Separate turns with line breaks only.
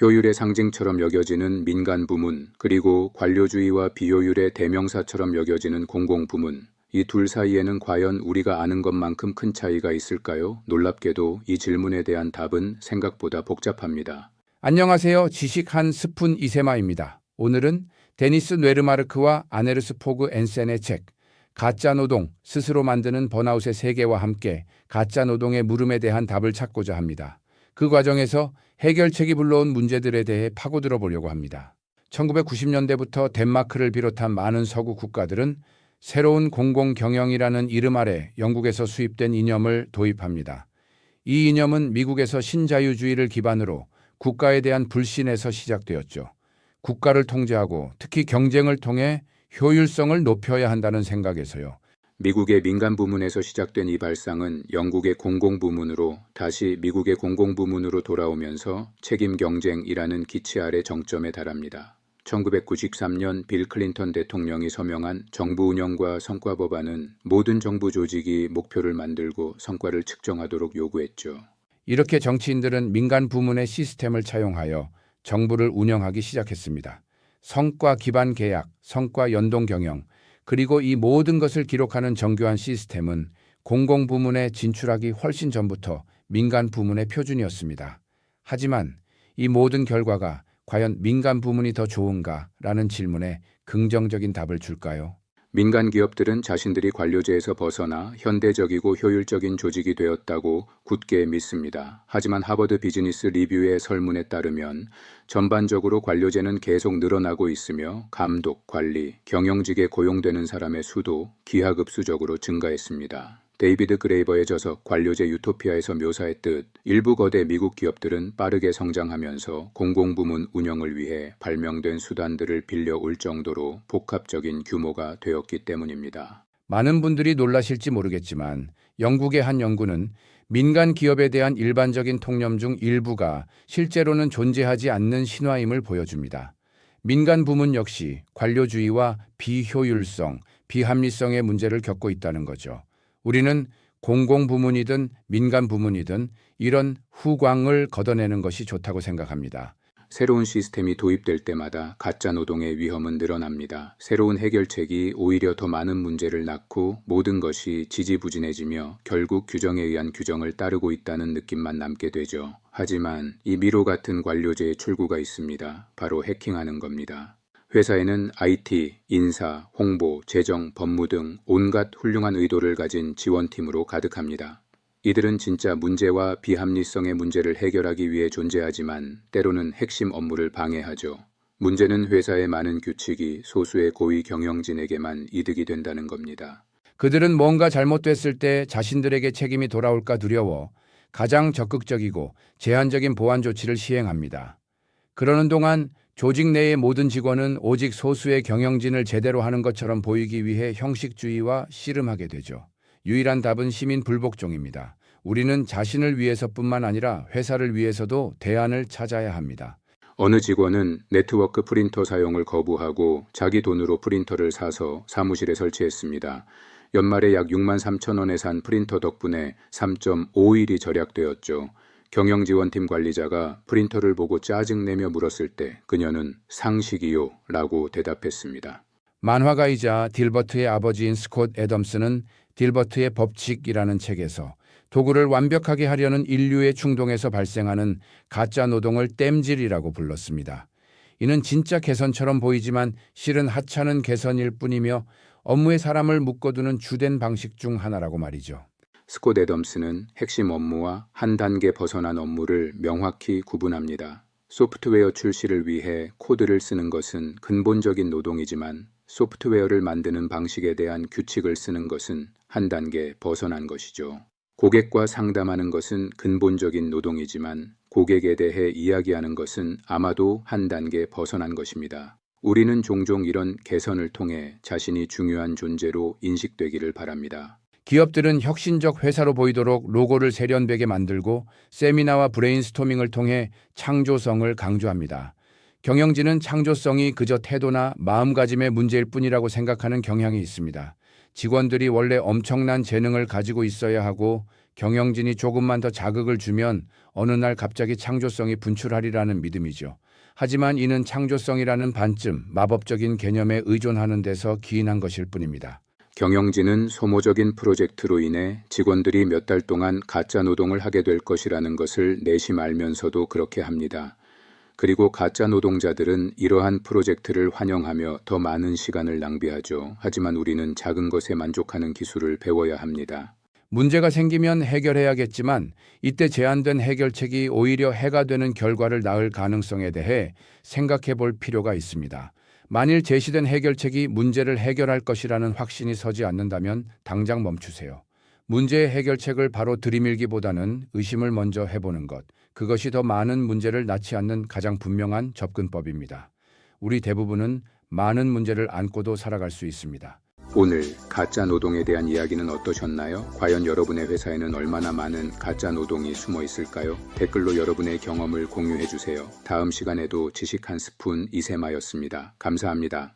효율의 상징처럼 여겨지는 민간 부문, 그리고 관료주의와 비효율의 대명사처럼 여겨지는 공공부문. 이 둘 사이에는 과연 우리가 아는 것만큼 큰 차이가 있을까요? 놀랍게도 이 질문에 대한 답은 생각보다 복잡합니다.
안녕하세요. 지식 한 스푼 이세마입니다. 오늘은 데니스 뇌르마르크와 아네르스 포그 엔센의 책 가짜 노동, 스스로 만드는 번아웃의 세계와 함께 가짜 노동의 물음에 대한 답을 찾고자 합니다. 그 과정에서 해결책이 불러온 문제들에 대해 파고들어 보려고 합니다. 1990년대부터 덴마크를 비롯한 많은 서구 국가들은 새로운 공공경영이라는 이름 아래 영국에서 수입된 이념을 도입합니다. 이 이념은 미국에서 신자유주의를 기반으로 국가에 대한 불신에서 시작되었죠. 국가를 통제하고 특히 경쟁을 통해 효율성을 높여야 한다는 생각에서요.
미국의 민간 부문에서 시작된 이 발상은 영국의 공공부문으로 다시 미국의 공공부문으로 돌아오면서 책임 경쟁이라는 기치 아래 정점에 달합니다. 1993년 빌 클린턴 대통령이 서명한 정부 운영과 성과 법안은 모든 정부 조직이 목표를 만들고 성과를 측정하도록 요구했죠.
이렇게 정치인들은 민간 부문의 시스템을 차용하여 정부를 운영하기 시작했습니다. 성과 기반 계약, 성과 연동 경영, 그리고 이 모든 것을 기록하는 정교한 시스템은 공공부문에 진출하기 훨씬 전부터 민간 부문의 표준이었습니다. 하지만 이 모든 결과가 과연 민간 부문이 더 좋은가라는 질문에 긍정적인 답을 줄까요?
민간 기업들은 자신들이 관료제에서 벗어나 현대적이고 효율적인 조직이 되었다고 굳게 믿습니다. 하지만 하버드 비즈니스 리뷰의 설문에 따르면 전반적으로 관료제는 계속 늘어나고 있으며 감독, 관리, 경영직에 고용되는 사람의 수도 기하급수적으로 증가했습니다. 데이비드 그레이버의 저서 관료제 유토피아에서 묘사했듯 일부 거대 미국 기업들은 빠르게 성장하면서 공공부문 운영을 위해 발명된 수단들을 빌려올 정도로 복합적인 규모가 되었기 때문입니다.
많은 분들이 놀라실지 모르겠지만 영국의 한 연구는 민간 기업에 대한 일반적인 통념 중 일부가 실제로는 존재하지 않는 신화임을 보여줍니다. 민간 부문 역시 관료주의와 비효율성, 비합리성의 문제를 겪고 있다는 거죠. 우리는 공공부문이든 민간부문이든 이런 후광을 걷어내는 것이 좋다고 생각합니다.
새로운 시스템이 도입될 때마다 가짜 노동의 위험은 늘어납니다. 새로운 해결책이 오히려 더 많은 문제를 낳고 모든 것이 지지부진해지며 결국 규정에 의한 규정을 따르고 있다는 느낌만 남게 되죠. 하지만 이 미로 같은 관료제의 출구가 있습니다. 바로 해킹하는 겁니다. 회사에는 IT, 인사, 홍보, 재정, 법무 등 온갖 훌륭한 의도를 가진 지원팀으로 가득합니다. 이들은 진짜 문제와 비합리성의 문제를 해결하기 위해 존재하지만 때로는 핵심 업무를 방해하죠. 문제는 회사의 많은 규칙이 소수의 고위 경영진에게만 이득이 된다는 겁니다.
그들은 뭔가 잘못됐을 때 자신들에게 책임이 돌아올까 두려워 가장 적극적이고 제한적인 보완 조치를 시행합니다. 그러는 동안 조직 내의 모든 직원은 오직 소수의 경영진을 제대로 하는 것처럼 보이기 위해 형식주의와 씨름하게 되죠. 유일한 답은 시민 불복종입니다. 우리는 자신을 위해서뿐만 아니라 회사를 위해서도 대안을 찾아야 합니다.
어느 직원은 네트워크 프린터 사용을 거부하고 자기 돈으로 프린터를 사서 사무실에 설치했습니다. 연말에 약 6만 3천 원에 산 프린터 덕분에 3.5일이 절약되었죠. 경영지원팀 관리자가 프린터를 보고 짜증내며 물었을 때 그녀는 상식이요 라고 대답했습니다.
만화가이자 딜버트의 아버지인 스콧 애덤스는 딜버트의 법칙이라는 책에서 도구를 완벽하게 하려는 인류의 충동에서 발생하는 가짜 노동을 땜질이라고 불렀습니다. 이는 진짜 개선처럼 보이지만 실은 하찮은 개선일 뿐이며 업무에 사람을 묶어두는 주된 방식 중 하나라고 말이죠.
스콧 애덤스는 핵심 업무와 한 단계 벗어난 업무를 명확히 구분합니다. 소프트웨어 출시를 위해 코드를 쓰는 것은 근본적인 노동이지만 소프트웨어를 만드는 방식에 대한 규칙을 쓰는 것은 한 단계 벗어난 것이죠. 고객과 상담하는 것은 근본적인 노동이지만 고객에 대해 이야기하는 것은 아마도 한 단계 벗어난 것입니다. 우리는 종종 이런 개선을 통해 자신이 중요한 존재로 인식되기를 바랍니다.
기업들은 혁신적 회사로 보이도록 로고를 세련되게 만들고 세미나와 브레인스토밍을 통해 창조성을 강조합니다. 경영진은 창조성이 그저 태도나 마음가짐의 문제일 뿐이라고 생각하는 경향이 있습니다. 직원들이 원래 엄청난 재능을 가지고 있어야 하고 경영진이 조금만 더 자극을 주면 어느 날 갑자기 창조성이 분출하리라는 믿음이죠. 하지만 이는 창조성이라는 반쯤 마법적인 개념에 의존하는 데서 기인한 것일 뿐입니다.
경영진은 소모적인 프로젝트로 인해 직원들이 몇 달 동안 가짜 노동을 하게 될 것이라는 것을 내심 알면서도 그렇게 합니다. 그리고 가짜 노동자들은 이러한 프로젝트를 환영하며 더 많은 시간을 낭비하죠. 하지만 우리는 작은 것에 만족하는 기술을 배워야 합니다.
문제가 생기면 해결해야겠지만 이때 제안된 해결책이 오히려 해가 되는 결과를 낳을 가능성에 대해 생각해 볼 필요가 있습니다. 만일 제시된 해결책이 문제를 해결할 것이라는 확신이 서지 않는다면 당장 멈추세요. 문제의 해결책을 바로 들이밀기보다는 의심을 먼저 해보는 것, 그것이 더 많은 문제를 낳지 않는 가장 분명한 접근법입니다. 우리 대부분은 많은 문제를 안고도 살아갈 수 있습니다.
오늘 가짜 노동에 대한 이야기는 어떠셨나요? 과연 여러분의 회사에는 얼마나 많은 가짜 노동이 숨어 있을까요? 댓글로 여러분의 경험을 공유해 주세요. 다음 시간에도 지식 한 스푼 이세마였습니다. 감사합니다.